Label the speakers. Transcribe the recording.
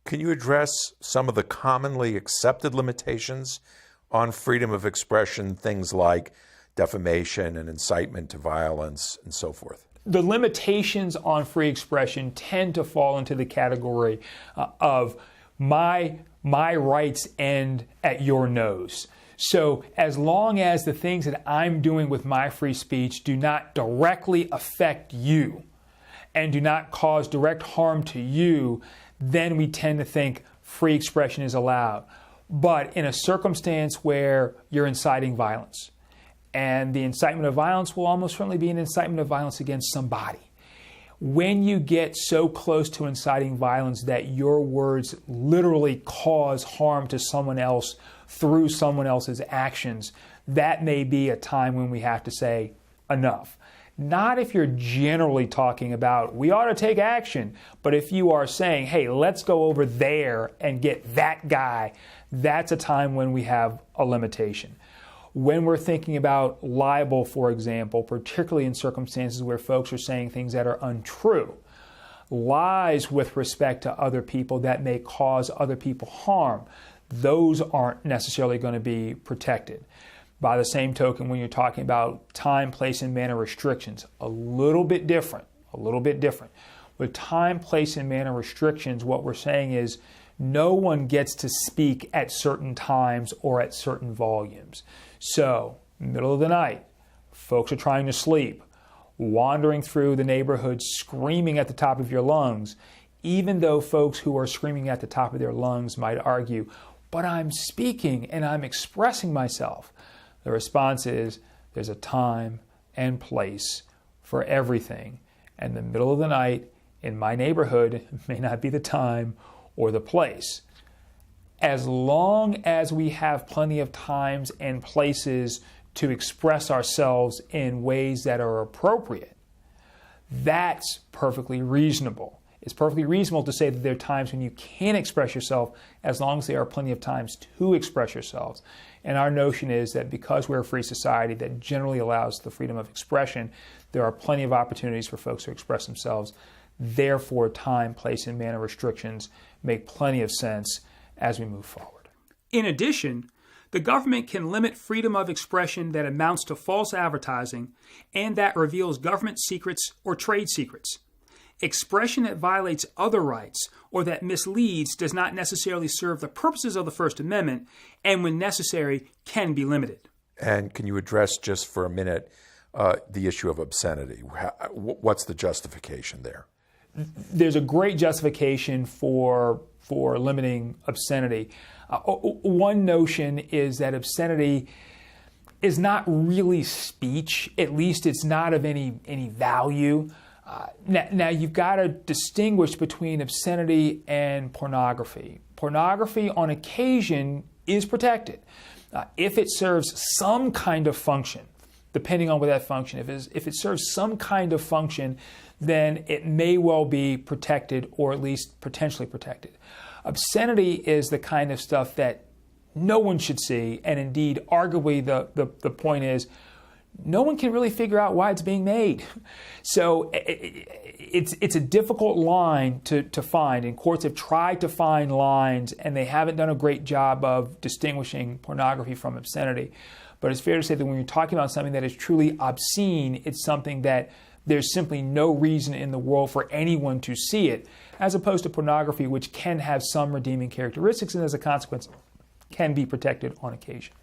Speaker 1: Can you address some of the commonly accepted limitations on freedom of expression, things like defamation and incitement to violence and so forth?
Speaker 2: The limitations on free expression tend to fall into the category of my rights end at your nose. So as long as the things that I'm doing with my free speech do not directly affect you and do not cause direct harm to you, then we tend to think free expression is allowed. But in a circumstance where you're inciting violence, and the incitement of violence will almost certainly be an incitement of violence against somebody. When you get so close to inciting violence that your words literally cause harm to someone else through someone else's actions, that may be a time when we have to say enough. Not if you're generally talking about we ought to take action, but if you are saying, hey, let's go over there and get that guy, that's a time when we have a limitation. When we're thinking about libel, for example, particularly in circumstances where folks are saying things that are untrue, lies with respect to other people that may cause other people harm, those aren't necessarily going to be protected. By the same token, when you're talking about time, place, and manner restrictions, a little bit different. With time, place, and manner restrictions, what we're saying is no one gets to speak at certain times or at certain volumes. So, middle of the night, folks are trying to sleep, wandering through the neighborhood screaming at the top of your lungs, even though folks who are screaming at the top of their lungs might argue, but I'm speaking and I'm expressing myself. The response is there's a time and place for everything. And the middle of the night in my neighborhood may not be the time or the place. As long as we have plenty of times and places to express ourselves in ways that are appropriate, that's perfectly reasonable. It's perfectly reasonable to say that there are times when you can express yourself as long as there are plenty of times to express yourselves. And our notion is that because we're a free society that generally allows the freedom of expression, there are plenty of opportunities for folks to express themselves. Therefore, time, place, and manner restrictions make plenty of sense as we move forward.
Speaker 3: In addition, the government can limit freedom of expression that amounts to false advertising and that reveals government secrets or trade secrets. Expression that violates other rights or that misleads does not necessarily serve the purposes of the First Amendment and, when necessary, can be limited.
Speaker 1: And can you address just for a minute the issue of obscenity? What's the justification there?
Speaker 2: There's a great justification for limiting obscenity. One notion is that obscenity is not really speech, at least it's not of any value. Now you've got to distinguish between obscenity and pornography. Pornography on occasion is protected if it serves some kind of function, depending on what that function is. If it serves some kind of function, then it may well be protected or at least potentially protected. Obscenity is the kind of stuff that no one should see, and indeed, arguably, the point is, no one can really figure out why it's being made. So it's a difficult line to find, and courts have tried to find lines, and they haven't done a great job of distinguishing pornography from obscenity. But it's fair to say that when you're talking about something that is truly obscene, it's something that there's simply no reason in the world for anyone to see it, as opposed to pornography, which can have some redeeming characteristics and as a consequence can be protected on occasion.